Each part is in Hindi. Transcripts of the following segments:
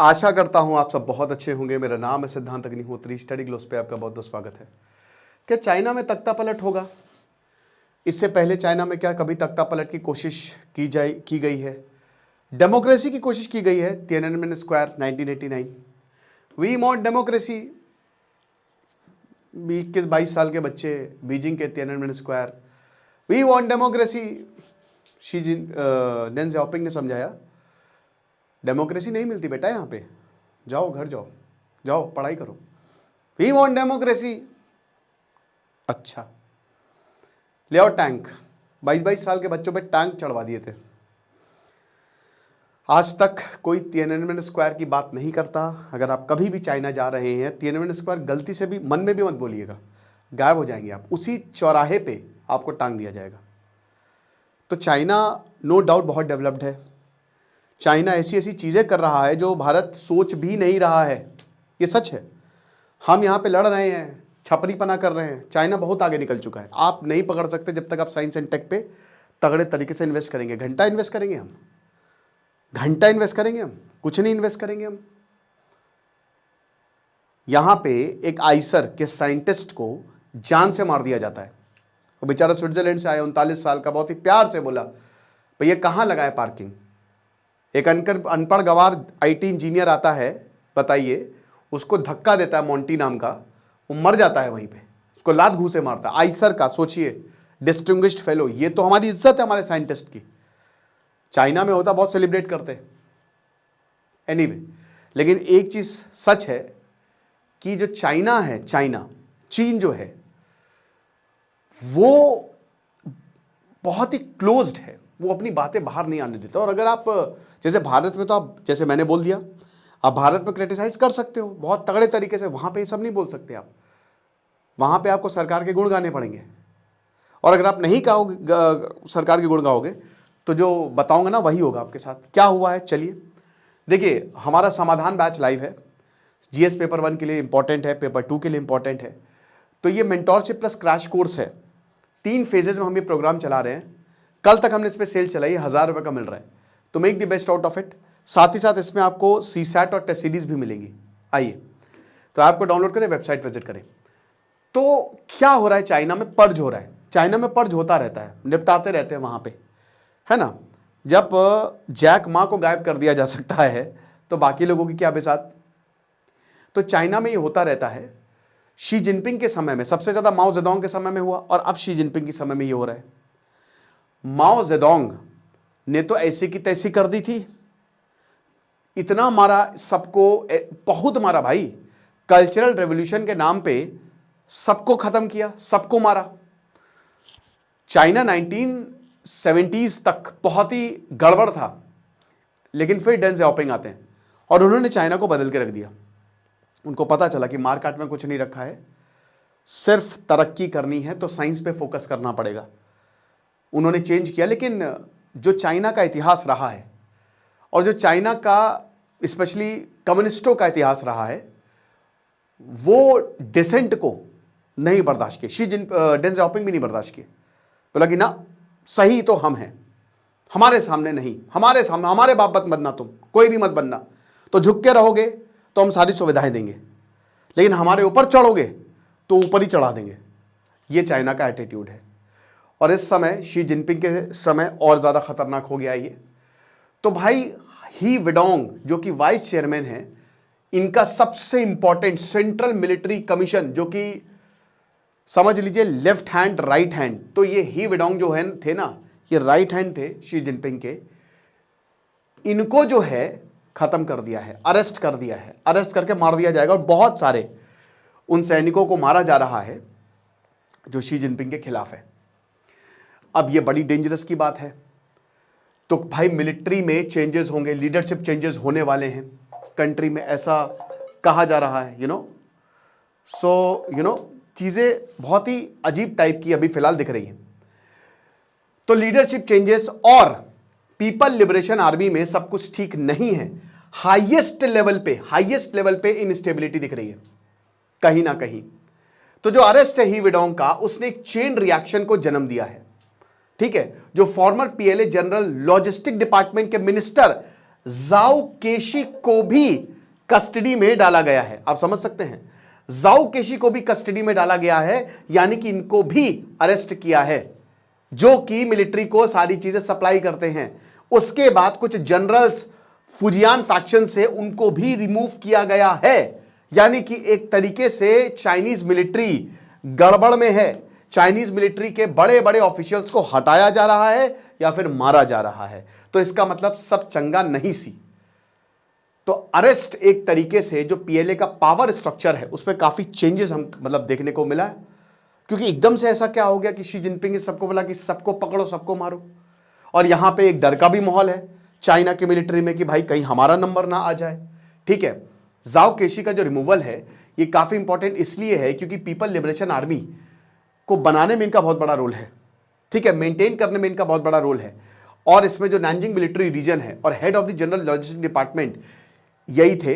आशा करता हूं आप सब बहुत अच्छे होंगे। मेरा नाम है सिद्धांत अग्निहोत्री। स्टडी ग्लोस पे आपका बहुत बहुत स्वागत है। क्या चाइना में तख्ता पलट होगा? इससे पहले चाइना में क्या कभी तख्ता पलट की कोशिश की गई है? डेमोक्रेसी की कोशिश की गई है Tiananmen square 1989। We want democracy. 21-22 साल के बच्चे बीजिंग के Tiananmen square, we want democracy. Deng Xiaoping ने समझाया डेमोक्रेसी नहीं मिलती बेटा, यहाँ पे जाओ, घर जाओ, जाओ पढ़ाई करो। We want democracy. अच्छा, ले आओ टैंक। 22-22 साल के बच्चों पे टैंक चढ़वा दिए थे। आज तक कोई तिएननमेन स्क्वायर की बात नहीं करता। अगर आप कभी भी चाइना जा रहे हैं, तिएननमेन स्क्वायर गलती से भी मन में भी मत बोलिएगा, गायब हो जाएंगे आप। उसी चौराहे पे आपको टांग दिया जाएगा। तो चाइना नो डाउट बहुत डेवलप्ड है। चाइना ऐसी ऐसी चीज़ें कर रहा है जो भारत सोच भी नहीं रहा है। ये सच है। हम यहाँ पे लड़ रहे हैं, छपरीपना कर रहे हैं। चाइना बहुत आगे निकल चुका है। आप नहीं पकड़ सकते जब तक आप साइंस एंड टेक पे तगड़े तरीके से इन्वेस्ट करेंगे। घंटा इन्वेस्ट करेंगे हम, घंटा इन्वेस्ट करेंगे हम, कुछ नहीं इन्वेस्ट करेंगे हम। यहाँ पे एक आइसर के साइंटिस्ट को जान से मार दिया जाता है। वो बेचारा स्विट्जरलैंड से आया, 39 साल का, बहुत ही प्यार से बोला भैया कहाँ लगाए पार्किंग। एक अनपढ़ गवार आईटी इंजीनियर आता है, बताइए, उसको धक्का देता है मोंटी नाम का, वो मर जाता है वहीं पे। उसको लात घूंसे मारता है। आइसर का सोचिए, डिस्टिंग्विश्ड फेलो। ये तो हमारी इज्जत है हमारे साइंटिस्ट की। चाइना में होता बहुत सेलिब्रेट करते। एनीवे, लेकिन एक चीज सच है कि जो चाइना है, चीन जो है वो बहुत ही क्लोज्ड है। वो अपनी बातें बाहर नहीं आने देता। और अगर आप जैसे भारत में, तो आप जैसे मैंने बोल दिया, आप भारत में क्रिटिसाइज कर सकते हो बहुत तगड़े तरीके से। वहां पे ये सब नहीं बोल सकते आप। वहां पे आपको सरकार के गुण गाने पड़ेंगे। और अगर आप नहीं सरकार के गुण गाओगे तो जो बताऊंगा ना वही होगा आपके साथ। क्या हुआ है, चलिए देखिए। हमारा समाधान बैच लाइव है। जीएस पेपर 1 के लिए इंपॉर्टेंट है, पेपर 2 के लिए इंपॉर्टेंट है। तो ये मेंटोरशिप प्लस क्रैश कोर्स है। 3 फेजेज में हम ये प्रोग्राम चला रहे हैं। कल तक हमने इस पर सेल चलाई, 1000 रुपये का मिल रहा है। तो make the best out of it. साथ ही साथ इसमें आपको सीसैट और टेस्ट सीरीज भी मिलेंगी। आइए, तो ऐप को डाउनलोड करें, वेबसाइट विजिट करें। तो क्या हो रहा है, चाइना में पर्ज हो रहा है। चाइना में पर्ज होता रहता है, निपटाते रहते हैं वहां पे, है ना। जब जैक मा को गायब कर दिया जा सकता है तो बाकी लोगों की क्या बिसात। तो चाइना में ये होता रहता है। शी जिनपिंग के समय में सबसे ज्यादा माओ जेडोंग के समय में हुआ, और अब शी जिनपिंग के समय में ये हो रहा है। माओ जेडोंग ने तो ऐसी की तैसी कर दी थी, इतना मारा सबको, बहुत मारा भाई। कल्चरल रेवोल्यूशन के नाम पे सबको खत्म किया, सबको मारा। चाइना 1970s तक बहुत ही गड़बड़ था, लेकिन फिर डेन ज़ाओपिंग आते हैं और उन्होंने चाइना को बदल के रख दिया। उनको पता चला कि मार्केट में कुछ नहीं रखा है, सिर्फ तरक्की करनी है तो साइंस पे फोकस करना पड़ेगा। उन्होंने चेंज किया। लेकिन जो चाइना का इतिहास रहा है और जो चाइना का स्पेशली कम्युनिस्टों का इतिहास रहा है, वो डिसेंट को नहीं बर्दाश्त किए। डेन ज़ाओपिंग भी नहीं बर्दाश्त किए। बोला कि ना, सही तो हम हैं, हमारे सामने नहीं, हमारे सामने हमारे बाप मत बनना, तुम कोई भी मत बनना। तो झुक के रहोगे तो हम सारी सुविधाएं देंगे, लेकिन हमारे ऊपर चढ़ोगे तो ऊपर ही चढ़ा देंगे। ये चाइना का एटीट्यूड है। और इस समय शी जिनपिंग के समय और ज्यादा खतरनाक हो गया ये। तो भाई ही विडोंग जो कि वाइस चेयरमैन है, इनका सबसे इंपॉर्टेंट सेंट्रल मिलिट्री कमीशन, जो कि समझ लीजिए लेफ्ट हैंड राइट हैंड, तो ये ही विडोंग जो है थे ना, ये राइट हैंड थे शी जिनपिंग के। इनको जो है खत्म कर दिया है, अरेस्ट कर दिया है, अरेस्ट करके मार दिया जाएगा। और बहुत सारे उन सैनिकों को मारा जा रहा है जो शी जिनपिंग के खिलाफ है। अब ये बड़ी डेंजरस की बात है। तो भाई मिलिट्री में चेंजेस होंगे, लीडरशिप चेंजेस होने वाले हैं कंट्री में, ऐसा कहा जा रहा है। चीजें बहुत ही अजीब टाइप की अभी फिलहाल दिख रही हैं। तो लीडरशिप चेंजेस और पीपल लिबरेशन आर्मी में सब कुछ ठीक नहीं है। हाईएस्ट लेवल पे इनस्टेबिलिटी दिख रही है कहीं ना कहीं। तो जो अरेस्ट है ही विडोंग का, उसने एक चेन रिएक्शन को जन्म दिया है। ठीक है, जो farmer PLA general logistic department के मिनिस्टर जाओ केशी को भी कस्टडी में डाला गया है। आप समझ सकते हैं, जाओ केशी को भी कस्टडी में डाला गया है, यानी कि इनको भी अरेस्ट किया है, जो कि मिलिट्री को सारी चीजें सप्लाई करते हैं। उसके बाद कुछ जनरल्स फुजियान फैक्शन से उनको भी रिमूव किया गया है, यानी कि एक तरीके से चाइनीज मिलिट्री गड़बड़ में है। चाइनीज मिलिट्री के बड़े बड़े ऑफिशियल्स को हटाया जा रहा है या फिर मारा जा रहा है। तो इसका मतलब सब चंगा नहीं सी। तो अरेस्ट एक तरीके से जो पीएलए का पावर स्ट्रक्चर है उसमें काफी चेंजेस हम मतलब देखने को मिला है, क्योंकि एकदम से ऐसा क्या हो गया कि शी जिनपिंग ने सबको बोला कि सबको पकड़ो सबको मारो, और यहां पे एक डर का भी माहौल है चाइना की मिलिट्री में कि भाई कहीं हमारा नंबर ना आ जाए। ठीक है, जाओ केशी का जो रिमूवल है ये काफी इंपॉर्टेंट इसलिए है क्योंकि पीपल लिबरेशन आर्मी को बनाने में इनका बहुत बड़ा रोल है। ठीक है, मेंटेन करने में इनका बहुत बड़ा रोल है। और इसमें जो नैनजिंग मिलिट्री रीजन है और head of the general logistic department यही थे,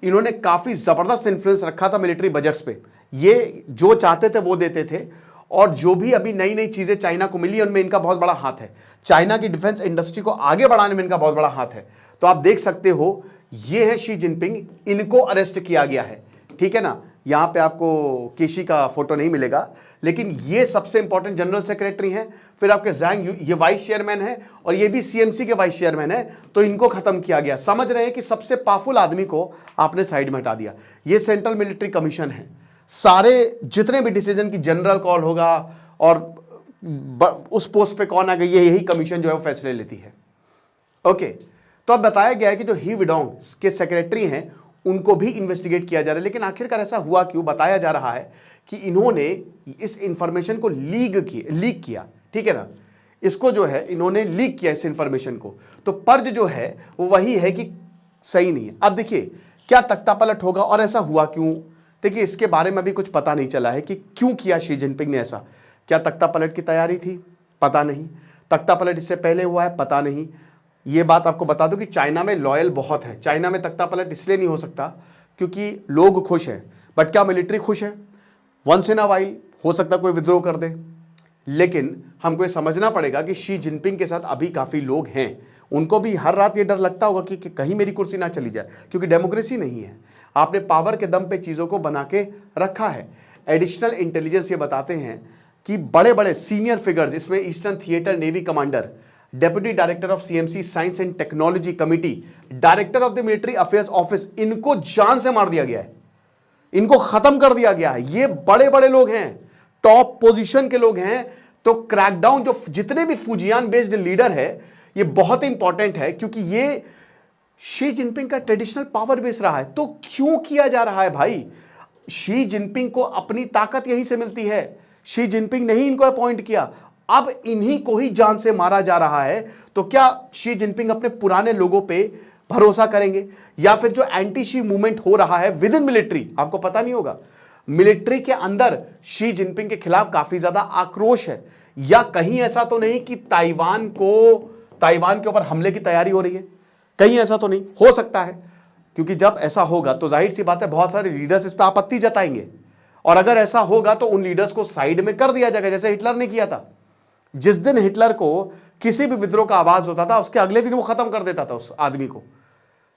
इन्होंने काफी जबरदस्त इन्फ्लुएंस रखा था मिलिट्री बजट्स पे। ये जो चाहते थे वो देते थे, और जो भी अभी नई नई चीजें चाइना को मिली उनमें इनका बहुत बड़ा हाथ है। चाइना की डिफेंस इंडस्ट्री को आगे बढ़ाने में इनका बहुत बड़ा हाथ है। तो आप देख सकते हो ये है शी जिनपिंग, इनको अरेस्ट किया गया है। ठीक है ना, यहां पे आपको केशी का फोटो नहीं मिलेगा, लेकिन ये सबसे इंपॉर्टेंट जनरल सेक्रेटरी हैं। फिर आपके ज़ैंग ये वाइस चेयरमैन है और ये भी सीएमसी के वाइस चेयरमैन है। तो इनको खत्म किया गया। समझ रहे हैं कि सबसे पावरफुल आदमी को आपने साइड में हटा दिया। ये सेंट्रल मिलिट्री कमीशन है, सारे जितने भी डिसीजन की जनरल कॉल होगा और उस पोस्ट पे कौन आ गई है, यही कमीशन जो है वो फैसले लेती है। ओके, तो अब बताया गया है कि जो ही विडोंग के सेक्रेटरी हैं उनको भी इन्वेस्टिगेट किया जा रहा है। लेकिन आखिरकार ऐसा हुआ क्यों? बताया जा रहा है कि इन्होंने इस इंफॉर्मेशन को लीक किया। ठीक है ना, इसको जो है इन्होंने लीक किया इस इंफॉर्मेशन को। तो पर्ज जो है वो वही है कि सही नहीं है। अब देखिए क्या तख्तापलट होगा और ऐसा हुआ क्यों। देखिए इसके बारे में अभी कुछ पता नहीं चला है कि क्यों किया शी जिनपिंग ने ऐसा। क्या तख्तापलट की तैयारी थी? पता नहीं। तख्तापलट इससे पहले हुआ है? पता नहीं। ये बात आपको बता दूं कि चाइना में लॉयल बहुत है। चाइना में तख्तापलट इसलिए नहीं हो सकता क्योंकि लोग खुश हैं, बट क्या मिलिट्री खुश है? वंस इन अ वाइल हो सकता कोई विद्रोह कर दे, लेकिन हमको ये समझना पड़ेगा कि शी जिनपिंग के साथ अभी काफ़ी लोग हैं। उनको भी हर रात ये डर लगता होगा कि कहीं मेरी कुर्सी ना चली जाए, क्योंकि डेमोक्रेसी नहीं है। आपने पावर के दम पे चीज़ों को बना के रखा है। एडिशनल इंटेलिजेंस ये बताते हैं कि बड़े बड़े सीनियर फिगर्स, इसमें eastern theatre navy commander, deputy director of CMC science and technology committee, director of the military affairs office, इनको जान से मार दिया गया है, इनको खत्म कर दिया गया है। ये बड़े बड़े लोग हैं, टॉप पोजीशन के लोग हैं। तो क्रैकडाउन जो जितने भी फुजियान बेस्ड लीडर है ये बहुत इंपॉर्टेंट है, क्योंकि ये शी जिनपिंग का ट्रेडिशनल पावर बेस रहा है। तो क्यों किया जा रहा है भाई? शी जिनपिंग को अपनी ताकत यहीं से मिलती है। शी जिनपिंग ने ही इनको अपॉइंट किया, अब इन्हीं को ही जान से मारा जा रहा है। तो क्या शी जिनपिंग अपने पुराने लोगों पे भरोसा करेंगे, या फिर जो एंटी शी मूवमेंट हो रहा है विद इन मिलिट्री? आपको पता नहीं होगा, मिलिट्री के अंदर शी जिनपिंग के खिलाफ काफी ज्यादा आक्रोश है। या कहीं ऐसा तो नहीं कि ताइवान के ऊपर हमले की तैयारी हो रही है? कहीं ऐसा तो नहीं हो सकता है, क्योंकि जब ऐसा होगा तो जाहिर सी बात है बहुत सारे लीडर्स इस पर आपत्ति जताएंगे, और अगर ऐसा होगा तो उन लीडर्स को साइड में कर दिया जाएगा, जैसे हिटलर ने किया था। जिस दिन हिटलर को किसी भी विद्रोह का आवाज होता था उसके अगले दिन वो खत्म कर देता था उस आदमी को।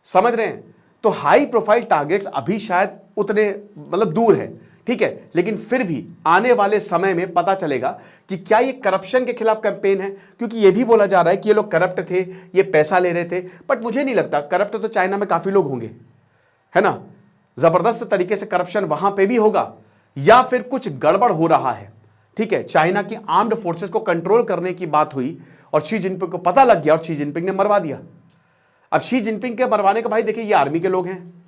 समझ रहे हैं? तो हाई प्रोफाइल टारगेट्स अभी शायद उतने मतलब दूर है, ठीक है, लेकिन फिर भी आने वाले समय में पता चलेगा कि क्या ये करप्शन के खिलाफ कैंपेन है। क्योंकि ये भी बोला जा रहा है कि ये लोग करप्ट थे, ये पैसा ले रहे थे, बट मुझे नहीं लगता। करप्ट तो चाइना में काफी लोग होंगे, है ना, जबरदस्त तरीके से करप्शन वहां पे भी होगा, या फिर कुछ गड़बड़ हो रहा है। ठीक है, चाइना की आर्म्ड फोर्सेस को कंट्रोल करने की बात हुई और शी जिनपिंग को पता लग गया और शी जिनपिंग ने मरवा दिया। अब शी जिनपिंग के मरवाने का भाई देखिए ये आर्मी के लोग हैं।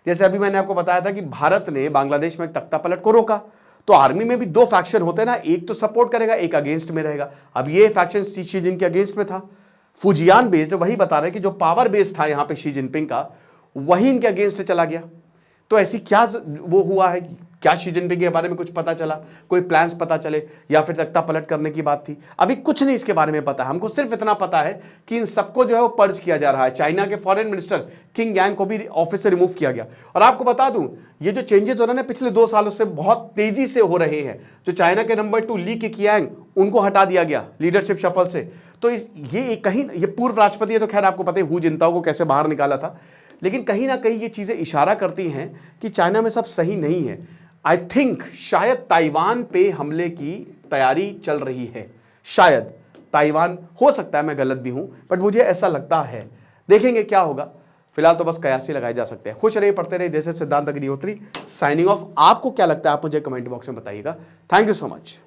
जैसे अभी मैंने आपको बताया था कि भारत ने बांग्लादेश में तख्तापलट को रोका, तो आर्मी में भी दो फैक्शन होते हैं ना, एक तो सपोर्ट करेगा, एक अगेंस्ट में रहेगा। अब ये फैक्शन शी जिनपिंग के अगेंस्ट में था, फुजियान बेस्ड, वही बता रहे कि जो पावर बेस था यहाँ पे शी जिनपिंग का, वही इनके अगेंस्ट चला गया। तो ऐसी क्या वो हुआ है, क्या शी जिनपिंग के बारे में कुछ पता चला, कोई प्लान्स पता चले, या फिर तख्ता पलट करने की बात थी? अभी कुछ नहीं इसके बारे में पता। हमको सिर्फ इतना पता है कि इन सबको जो है वो पर्ज किया जा रहा है। चाइना के फॉरेन मिनिस्टर किंग यांग को भी ऑफिस से रिमूव किया गया। और आपको बता दूं, ये जो चेंजेस हो रहे हैं पिछले 2 सालों से बहुत तेजी से हो रहे हैं। जो चाइना के नंबर 2 ली केकियांग, उनको हटा दिया गया लीडरशिप शफल से। तो ये कहीं, ये पूर्व राष्ट्रपति है तो खैर आपको पता है हू जिनताओ को कैसे बाहर निकाला था, लेकिन कहीं ना कहीं ये चीजें इशारा करती हैं कि चाइना में सब सही नहीं है। आई थिंक शायद ताइवान पे हमले की तैयारी चल रही है। शायद ताइवान, हो सकता है मैं गलत भी हूं, बट मुझे ऐसा लगता है। देखेंगे क्या होगा। फिलहाल तो बस कयासी लगाए जा सकते हैं। खुश रहिए, पढ़ते रहिए। देश सिद्धांत अग्निहोत्री साइनिंग ऑफ। आपको क्या लगता है आप मुझे कमेंट बॉक्स में बताइएगा। Thank you so much.